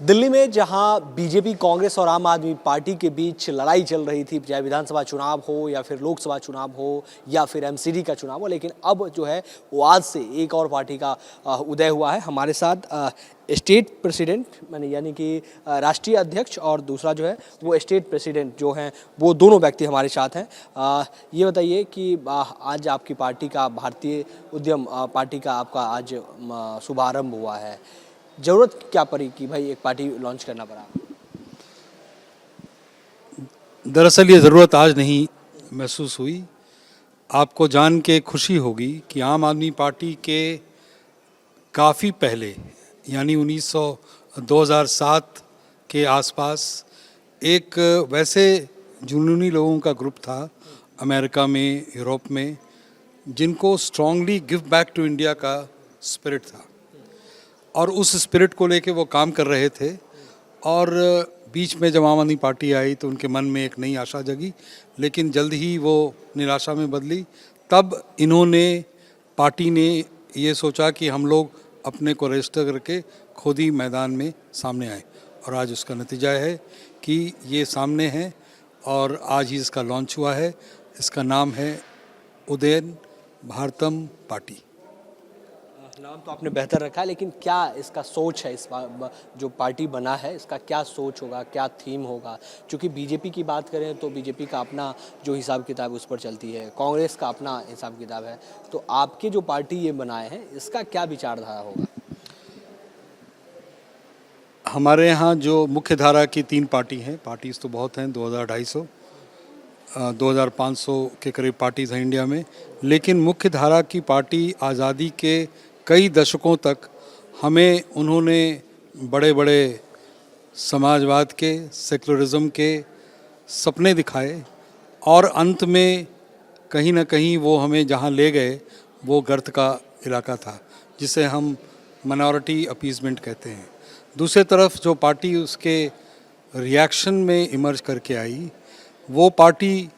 दिल्ली में जहां बीजेपी, कांग्रेस और आम आदमी पार्टी के बीच लड़ाई चल रही थी, चाहे विधानसभा चुनाव हो या फिर लोकसभा चुनाव हो या फिर एमसीडी का चुनाव हो, लेकिन अब जो है वो आज से एक और पार्टी का उदय हुआ है। हमारे साथ स्टेट प्रेसिडेंट यानी कि राष्ट्रीय अध्यक्ष और दूसरा जो है वो स्टेट प्रेसिडेंट जो हैं वो दोनों व्यक्ति हमारे साथ हैं। ये बताइए कि आज आपकी पार्टी का, भारतीय उद्यम पार्टी का आपका आज शुभारंभ हुआ है। जरूरत क्या पड़ी कि भाई एक पार्टी लॉन्च करना पड़ा? दरअसल ये ज़रूरत आज नहीं महसूस हुई। आपको जान के खुशी होगी कि आम आदमी पार्टी के काफ़ी पहले यानी 2007 के आसपास एक वैसे जुनूनी लोगों का ग्रुप था अमेरिका में, यूरोप में, जिनको strongly give back to India का स्पिरिट था और उस स्पिरिट को लेके वो काम कर रहे थे। और बीच में जब आम आदमी पार्टी आई तो उनके मन में एक नई आशा जगी, लेकिन जल्द ही वो निराशा में बदली। तब पार्टी ने ये सोचा कि हम लोग अपने को रजिस्टर करके खुद ही मैदान में सामने आए और आज उसका नतीजा है कि ये सामने है और आज ही इसका लॉन्च हुआ है। इसका नाम है उदयन भारतम पार्टी। नाम तो आपने बेहतर रखा है, लेकिन क्या इसका सोच है, इस जो पार्टी बना है इसका क्या सोच होगा, क्या थीम होगा? क्योंकि बीजेपी की बात करें तो बीजेपी का अपना जो हिसाब किताब उस पर चलती है, कांग्रेस का अपना हिसाब किताब है, तो आपके जो पार्टी ये बनाए हैं इसका क्या विचारधारा होगा? हमारे यहाँ जो मुख्य धारा की 3 पार्टी हैं, पार्टीज़ तो बहुत हैं, 2,250 2,500 के करीब पार्टीज़ हैं इंडिया में, लेकिन मुख्य धारा की पार्टी आज़ादी के कई दशकों तक हमें उन्होंने बड़े बड़े समाजवाद के, सेकुलरिज्म के सपने दिखाए और अंत में कहीं ना कहीं वो हमें जहाँ ले गए वो गर्त का इलाका था, जिसे हम माइनॉरिटी अपीजमेंट कहते हैं। दूसरी तरफ जो पार्टी उसके रिएक्शन में इमर्ज करके आई, वो पार्टी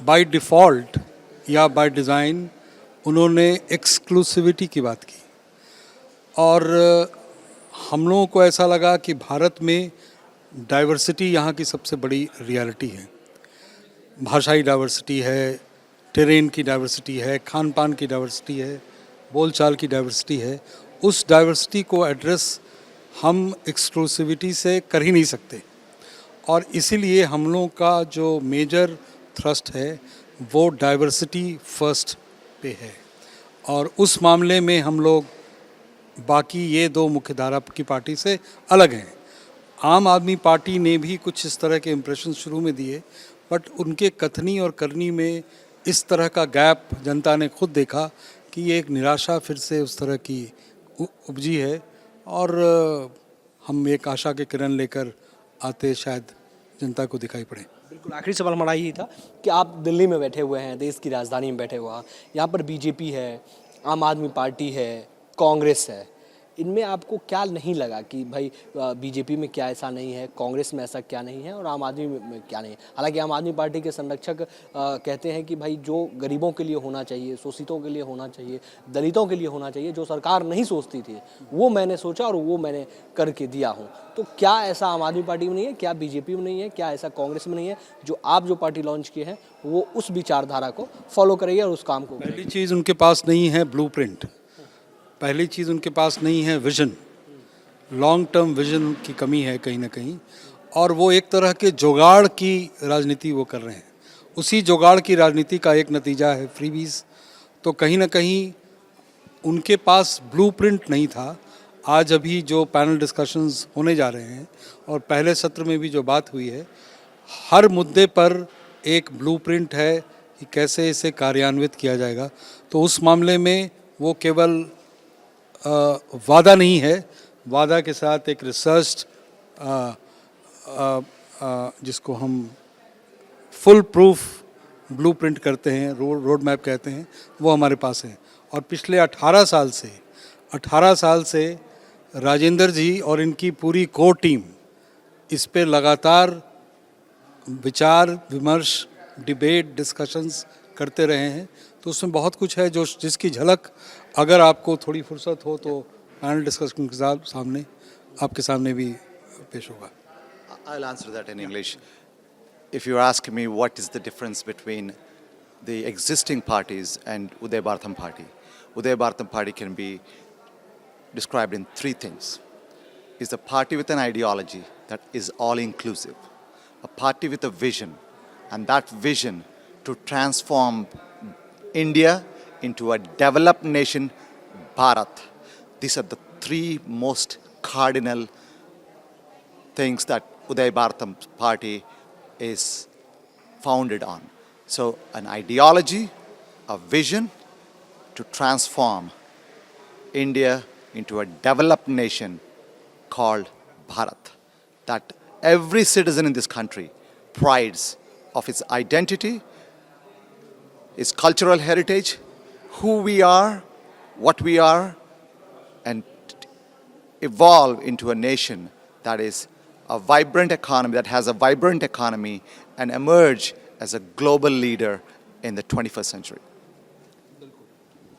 बाय डिफ़ॉल्ट या बाय डिज़ाइन उन्होंने एक्सक्लूसिविटी की बात की और हम लोगों को ऐसा लगा कि भारत में डाइवर्सिटी यहाँ की सबसे बड़ी रियलिटी है। भाषाई डाइवर्सिटी है, टेरेन की डाइवर्सिटी है, खान पान की डाइवर्सिटी है, बोलचाल की डाइवर्सिटी है। उस डाइवर्सिटी को एड्रेस हम एक्सक्लूसिविटी से कर ही नहीं सकते और इसीलिए हम लोगों का जो मेजर थ्रस्ट है वो डाइवर्सिटी फर्स्ट पे है और उस मामले में हम लोग बाकी ये 2 मुख्य धारा की पार्टी से अलग हैं। आम आदमी पार्टी ने भी कुछ इस तरह के इम्प्रेशन शुरू में दिए, बट उनके कथनी और करनी में इस तरह का गैप जनता ने खुद देखा कि ये एक निराशा फिर से उस तरह की उपजी है और हम एक आशा के किरण लेकर आते शायद जनता को दिखाई पड़े। बिल्कुल, आखिरी सवाल हमारा यही था कि आप दिल्ली में बैठे हुए हैं, देश की राजधानी में बैठे हुए हैं, यहाँ पर बीजेपी है, आम आदमी पार्टी है, कांग्रेस है, इनमें आपको क्या नहीं लगा कि भाई बीजेपी में क्या ऐसा नहीं है, कांग्रेस में ऐसा क्या नहीं है और आम आदमी में क्या नहीं है? हालांकि आम आदमी पार्टी के संरक्षक कहते हैं कि भाई जो गरीबों के लिए होना चाहिए, शोषितों के लिए होना चाहिए, दलितों के लिए होना चाहिए, जो सरकार नहीं सोचती थी वो मैंने सोचा और वो मैंने करके दिया हूँ। तो क्या ऐसा आम आदमी पार्टी में नहीं है, क्या बीजेपी में नहीं है, क्या ऐसा कांग्रेस में नहीं है जो आप जो पार्टी लॉन्च किए हैं वो उस विचारधारा को फॉलो करेगी और उस काम को? पहली चीज़ उनके पास नहीं है ब्लूप्रिंट, पहली चीज़ उनके पास नहीं है विज़न, लॉन्ग टर्म विज़न की कमी है कहीं ना कहीं और वो एक तरह के जुगाड़ की राजनीति वो कर रहे हैं। उसी जुगाड़ की राजनीति का एक नतीजा है फ्रीबीज। तो कहीं ना कहीं उनके पास ब्लूप्रिंट नहीं था। आज अभी जो पैनल डिस्कशंस होने जा रहे हैं और पहले सत्र में भी जो बात हुई है, हर मुद्दे पर एक ब्लूप्रिंट है कि कैसे इसे कार्यान्वित किया जाएगा। तो उस मामले में वो केवल वादा नहीं है, वादा के साथ एक रिसर्च जिसको हम फुल प्रूफ ब्लूप्रिंट करते हैं, रोड मैप कहते हैं, वो हमारे पास है। और पिछले 18 साल से राजेंद्र जी और इनकी पूरी कोर टीम इस पे लगातार विचार विमर्श, डिबेट, डिस्कशंस करते रहे हैं। तो उसमें बहुत कुछ है जिसकी झलक अगर आपको थोड़ी फुर्सत हो तो पैनल डिस्कशन के सामने आपके सामने भी पेश होगा। I'll answer that in English. If you ask me what is the difference between the existing parties and Uday Bhartam Party, Uday Bhartam Party can be described in three things. It's a party with an ideology that is all-inclusive, a party with a vision, and that vision to transform India into a developed nation, Bharat. These are the three most cardinal things that Uday Bhartam Party is founded on. So, an ideology, a vision to transform India into a developed nation called Bharat. That every citizen in this country prides of its identity, its cultural heritage, who we are, what we are, and evolve into a nation that is a vibrant economy, that has a vibrant economy, and emerge as a global leader in the 21st century.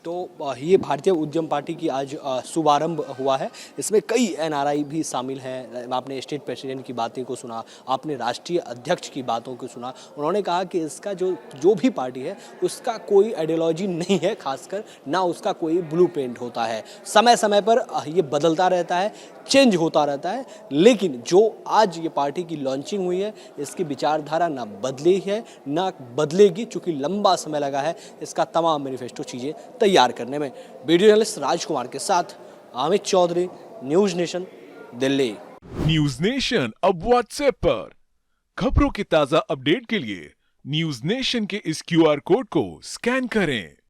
तो ये भारतीय उद्यम party की आज शुभारंभ हुआ है। इसमें कई एनआरआई भी शामिल हैं। आपने स्टेट प्रेसिडेंट की बातें को सुना, आपने राष्ट्रीय अध्यक्ष की बातों को सुना। उन्होंने कहा कि इसका जो भी पार्टी है उसका कोई आइडियोलॉजी नहीं है, खासकर ना उसका कोई ब्लूप्रिंट होता है। समय समय पर ये बदलता रहता है, चेंज होता रहता है, लेकिन जो आज ये पार्टी की लॉन्चिंग हुई है इसकी विचारधारा ना बदली है ना बदलेगी, चूँकि लंबा समय लगा है इसका तमाम मैनिफेस्टो चीज़ें तैयार करने में। वीडियो जर्नलिस्ट राजकुमार के साथ Amit Chaudhary, News Nation, Delhi. News Nation अब व्हाट्सएप पर खबरों के ताजा अपडेट के लिए न्यूज नेशन के इस क्यूआर कोड को स्कैन करें।